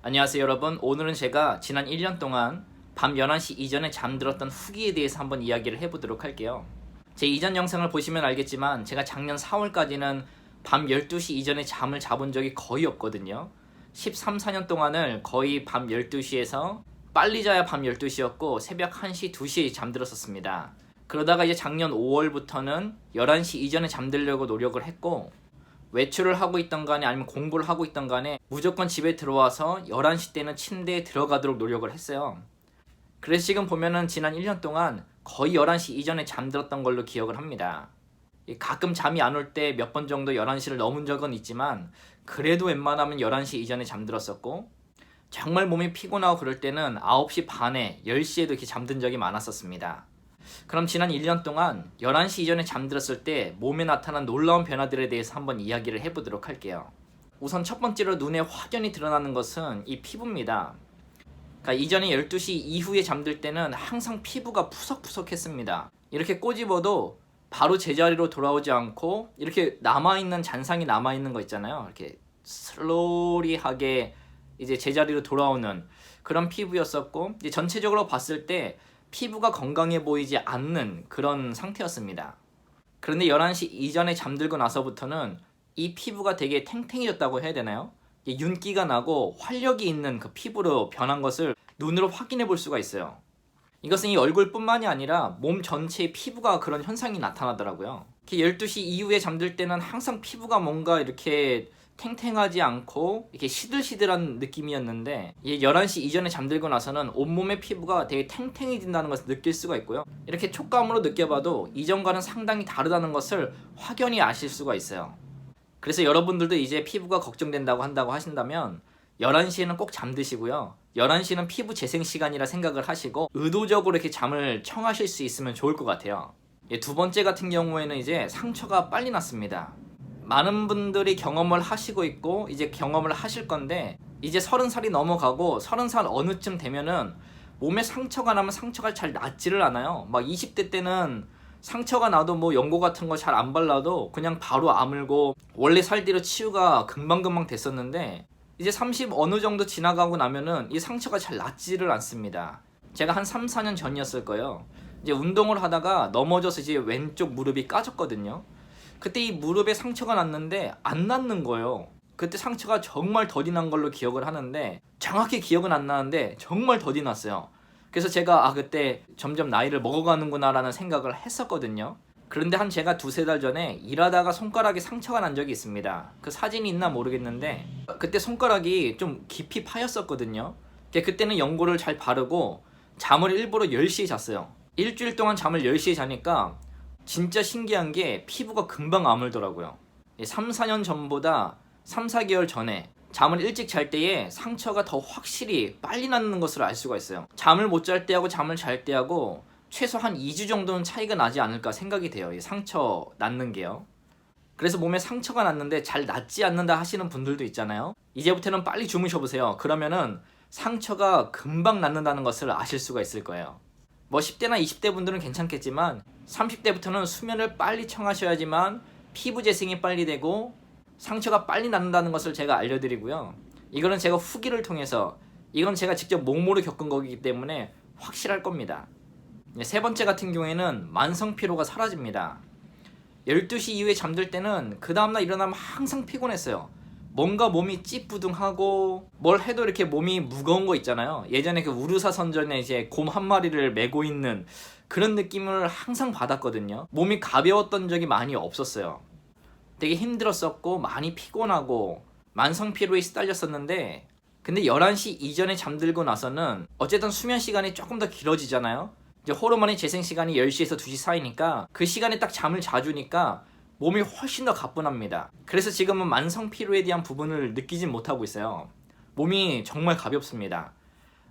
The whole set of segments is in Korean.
안녕하세요 여러분. 오늘은 제가 지난 1년 동안 밤 11시 이전에 잠들었던 후기에 대해서 한번 이야기를 해보도록 할게요. 제 이전 영상을 보시면 알겠지만 제가 작년 4월까지는 밤 12시 이전에 잠을 자본 적이 거의 없거든요. 13, 14년 동안을 거의 밤 12시에서 빨리 자야 밤 12시였고 새벽 1시, 2시에 잠들었었습니다. 그러다가 이제 작년 5월부터는 11시 이전에 잠들려고 노력을 했고, 외출을 하고 있던 간에 아니면 공부를 하고 있던 간에 무조건 집에 들어와서 11시 때는 침대에 들어가도록 노력을 했어요. 그래서 지금 보면은 지난 1년 동안 거의 11시 이전에 잠들었던 걸로 기억을 합니다. 가끔 잠이 안 올 때 몇 번 정도 11시를 넘은 적은 있지만 그래도 웬만하면 11시 이전에 잠들었었고, 정말 몸이 피곤하고 그럴 때는 9시 반에 10시에도 이렇게 잠든 적이 많았었습니다. 그럼 지난 1년 동안 11시 이전에 잠들었을 때 몸에 나타난 놀라운 변화들에 대해서 한번 이야기를 해보도록 할게요. 우선 첫 번째로 눈에 확연히 드러나는 것은 이 피부입니다. 그러니까 이전에 12시 이후에 잠들 때는 항상 피부가 푸석푸석했습니다. 이렇게 꼬집어도 바로 제자리로 돌아오지 않고 이렇게 남아있는 잔상이 남아있는 거 있잖아요. 이렇게 슬로리하게 이제 제자리로 돌아오는 그런 피부였었고, 이제 전체적으로 봤을 때 피부가 건강해 보이지 않는 그런 상태였습니다. 그런데 11시 이전에 잠들고 나서부터는 이 피부가 되게 탱탱해졌다고 해야 되나요? 윤기가 나고 활력이 있는 그 피부로 변한 것을 눈으로 확인해 볼 수가 있어요. 이것은 이 얼굴뿐만이 아니라 몸 전체의 피부가 그런 현상이 나타나더라고요. 12시 이후에 잠들 때는 항상 피부가 뭔가 이렇게 탱탱하지 않고 이렇게 시들시들한 느낌이었는데, 이 11시 이전에 잠들고 나서는 온몸의 피부가 되게 탱탱해진다는 것을 느낄 수가 있고요. 이렇게 촉감으로 느껴봐도 이전과는 상당히 다르다는 것을 확연히 아실 수가 있어요. 그래서 여러분들도 이제 피부가 걱정된다고 한다고 하신다면 11시에는 꼭 잠드시고요. 11시는 피부 재생 시간이라 생각을 하시고 의도적으로 이렇게 잠을 청하실 수 있으면 좋을 것 같아요. 두 번째 같은 경우에는 이제 상처가 빨리 났습니다. 많은 분들이 경험을 하시고 있고 이제 경험을 하실 건데, 이제 30살이 넘어가고 30살 어느쯤 되면은 몸에 상처가 나면 상처가 잘 낫지를 않아요. 막 20대 때는 상처가 나도 뭐 연고 같은 거 잘 안 발라도 그냥 바로 아물고 원래 살대로 치유가 금방금방 됐었는데, 이제 30 어느 정도 지나가고 나면은 이 상처가 잘 낫지를 않습니다. 제가 한 3, 4년 전이었을 거예요. 이제 운동을 하다가 넘어져서 이제 왼쪽 무릎이 까졌거든요. 그때 이 무릎에 상처가 났는데 안 낫는 거예요. 그때 상처가 정말 더디 난 걸로 기억을 하는데, 정확히 기억은 안 나는데 정말 더디 났어요. 그래서 제가 그때 점점 나이를 먹어가는구나 라는 생각을 했었거든요. 그런데 한 제가 2-3달 전에 일하다가 손가락에 상처가 난 적이 있습니다. 그 사진이 있나 모르겠는데 그때 손가락이 좀 깊이 파였었거든요. 그때는 연고를 잘 바르고 잠을 일부러 10시에 잤어요. 일주일 동안 잠을 10시에 자니까 진짜 신기한 게 피부가 금방 아물더라고요. 3, 4년 전보다 3, 4개월 전에 잠을 일찍 잘 때에 상처가 더 확실히 빨리 낫는 것을 알 수가 있어요. 잠을 못 잘 때하고 잠을 잘 때하고 최소 한 2주 정도는 차이가 나지 않을까 생각이 돼요. 이 상처 낫는 게요. 그래서 몸에 상처가 났는데 잘 낫지 않는다 하시는 분들도 있잖아요. 이제부터는 빨리 주무셔보세요. 그러면은 상처가 금방 낫는다는 것을 아실 수가 있을 거예요. 뭐 10대나 20대 분들은 괜찮겠지만 30대부터는 수면을 빨리 청하셔야지만 피부 재생이 빨리 되고 상처가 빨리 낫는다는 것을 제가 알려드리고요. 이거는 제가 후기를 통해서, 이건 제가 직접 몸으로 겪은 거기 때문에 확실할 겁니다. 세 번째 같은 경우에는 만성 피로가 사라집니다. 12시 이후에 잠들 때는 그 다음날 일어나면 항상 피곤했어요. 뭔가 몸이 찌뿌둥하고 뭘 해도 이렇게 몸이 무거운 거 있잖아요. 예전에 그 우르사 선전에 이제 곰 한 마리를 메고 있는 그런 느낌을 항상 받았거든요. 몸이 가벼웠던 적이 많이 없었어요. 되게 힘들었었고 많이 피곤하고 만성 피로에 시달렸었는데, 근데 11시 이전에 잠들고 나서는 어쨌든 수면 시간이 조금 더 길어지잖아요. 이제 호르몬의 재생 시간이 10시에서 2시 사이니까 그 시간에 딱 잠을 자주니까 몸이 훨씬 더 가뿐합니다. 그래서 지금은 만성 피로에 대한 부분을 느끼진 못하고 있어요. 몸이 정말 가볍습니다.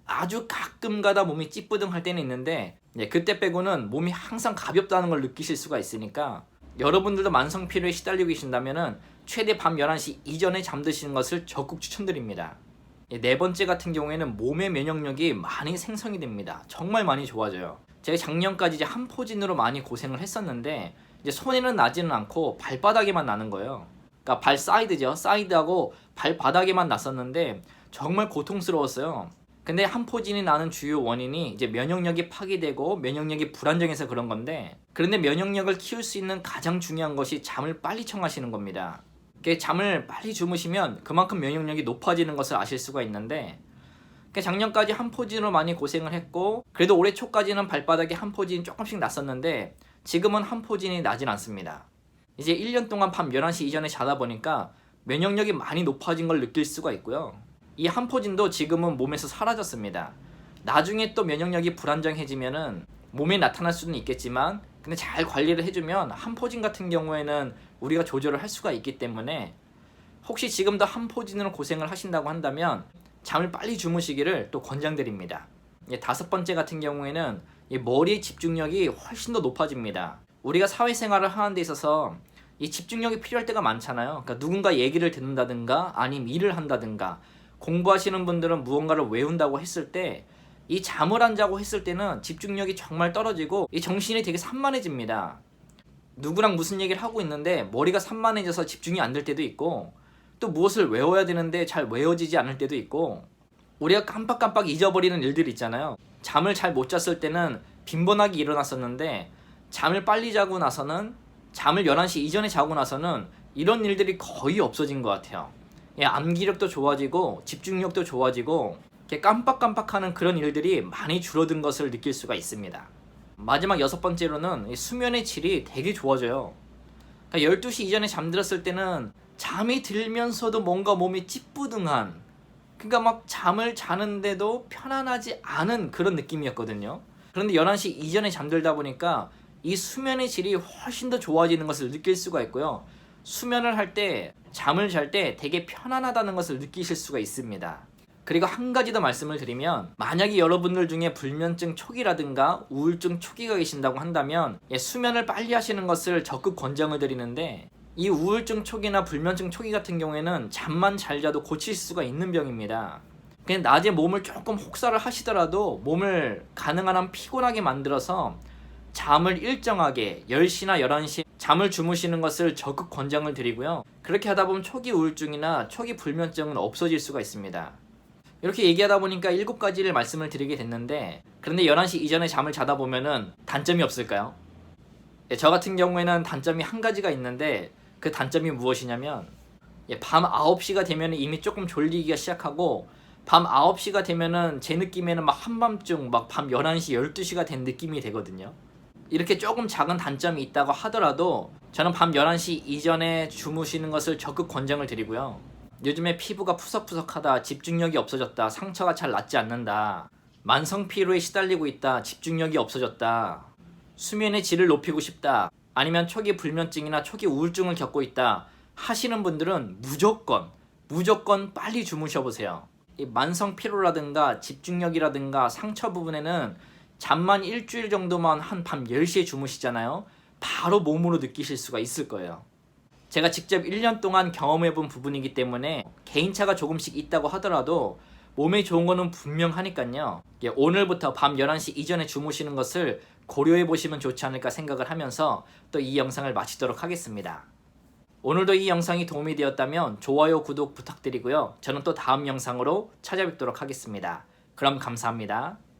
아주 가끔 가다 몸이 찌뿌둥할 때는 있는데 그때 빼고는 몸이 항상 가볍다는 걸 느끼실 수가 있으니까, 여러분들도 만성 피로에 시달리고 계신다면 최대 밤 11시 이전에 잠드시는 것을 적극 추천드립니다. 네 번째 같은 경우에는 몸의 면역력이 많이 생성이 됩니다. 정말 많이 좋아져요. 제가 작년까지 이제 한포진으로 많이 고생을 했었는데 이제 손에는 나지는 않고 발바닥에만 나는 거예요. 그러니까 발 사이드죠. 사이드하고 발바닥에만 났었는데 정말 고통스러웠어요. 근데 한포진이 나는 주요 원인이 이제 면역력이 파괴되고 면역력이 불안정해서 그런 건데, 그런데 면역력을 키울 수 있는 가장 중요한 것이 잠을 빨리 청하시는 겁니다. 잠을 빨리 주무시면 그만큼 면역력이 높아지는 것을 아실 수가 있는데, 작년까지 한포진으로 많이 고생을 했고 그래도 올해 초까지는 발바닥에 한포진이 조금씩 났었는데 지금은 한포진이 나진 않습니다. 이제 1년 동안 밤 11시 이전에 자다 보니까 면역력이 많이 높아진 걸 느낄 수가 있고요. 이 한포진도 지금은 몸에서 사라졌습니다. 나중에 또 면역력이 불안정해지면은 몸에 나타날 수는 있겠지만, 근데 잘 관리를 해주면 한포진 같은 경우에는 우리가 조절을 할 수가 있기 때문에, 혹시 지금도 한포진으로 고생을 하신다고 한다면 잠을 빨리 주무시기를 또 권장드립니다. 5번째 같은 경우에는 이 머리의 집중력이 훨씬 더 높아집니다. 우리가 사회생활을 하는 데 있어서 이 집중력이 필요할 때가 많잖아요. 그러니까 누군가 얘기를 듣는다든가 아니면 일을 한다든가, 공부하시는 분들은 무언가를 외운다고 했을 때 이 잠을 안 자고 했을 때는 집중력이 정말 떨어지고 이 정신이 되게 산만해집니다. 누구랑 무슨 얘기를 하고 있는데 머리가 산만해져서 집중이 안 될 때도 있고, 또 무엇을 외워야 되는데 잘 외워지지 않을 때도 있고, 우리가 깜빡깜빡 잊어버리는 일들이 있잖아요. 잠을 잘 못 잤을 때는 빈번하게 일어났었는데 잠을 빨리 자고 나서는, 잠을 11시 이전에 자고 나서는 이런 일들이 거의 없어진 것 같아요. 암기력도 좋아지고 집중력도 좋아지고 깜빡깜빡하는 그런 일들이 많이 줄어든 것을 느낄 수가 있습니다. 마지막 6번째로는 수면의 질이 되게 좋아져요. 그러니까 12시 이전에 잠들었을 때는 잠이 들면서도 뭔가 몸이 찌뿌둥한, 그러니까 막 잠을 자는데도 편안하지 않은 그런 느낌이었거든요. 그런데 11시 이전에 잠들다 보니까 이 수면의 질이 훨씬 더 좋아지는 것을 느낄 수가 있고요. 수면을 할 때, 잠을 잘 때 되게 편안하다는 것을 느끼실 수가 있습니다. 그리고 한 가지 더 말씀을 드리면, 만약에 여러분들 중에 불면증 초기라든가 우울증 초기가 계신다고 한다면 수면을 빨리 하시는 것을 적극 권장을 드리는데, 이 우울증 초기나 불면증 초기 같은 경우에는 잠만 잘 자도 고칠 수가 있는 병입니다. 그냥 낮에 몸을 조금 혹사를 하시더라도 몸을 가능한 한 피곤하게 만들어서 잠을 일정하게 10시나 11시에 잠을 주무시는 것을 적극 권장을 드리고요. 그렇게 하다 보면 초기 우울증이나 초기 불면증은 없어질 수가 있습니다. 이렇게 얘기하다 보니까 7가지를 말씀을 드리게 됐는데, 그런데 11시 이전에 잠을 자다 보면은 단점이 없을까요? 저 같은 경우에는 단점이 한 가지가 있는데, 그 단점이 무엇이냐면 밤 9시가 되면 이미 조금 졸리기가 시작하고, 밤 9시가 되면은 제 느낌에는 막 한밤중 막 밤 11시, 12시가 된 느낌이 되거든요. 이렇게 조금 작은 단점이 있다고 하더라도 저는 밤 11시 이전에 주무시는 것을 적극 권장을 드리고요. 요즘에 피부가 푸석푸석하다, 집중력이 없어졌다, 상처가 잘 낫지 않는다, 만성 피로에 시달리고 있다, 집중력이 없어졌다, 수면의 질을 높이고 싶다, 아니면 초기 불면증이나 초기 우울증을 겪고 있다 하시는 분들은 무조건 빨리 주무셔보세요. 이 만성 피로라든가 집중력이라든가 상처 부분에는 잠만 일주일 정도만 한 밤 10시에 주무시잖아요. 바로 몸으로 느끼실 수가 있을 거예요. 제가 직접 1년 동안 경험해본 부분이기 때문에 개인차가 조금씩 있다고 하더라도 몸에 좋은 거는 분명하니까요. 오늘부터 밤 11시 이전에 주무시는 것을 고려해보시면 좋지 않을까 생각을 하면서 또 이 영상을 마치도록 하겠습니다. 오늘도 이 영상이 도움이 되었다면 좋아요, 구독 부탁드리고요. 저는 또 다음 영상으로 찾아뵙도록 하겠습니다. 그럼 감사합니다.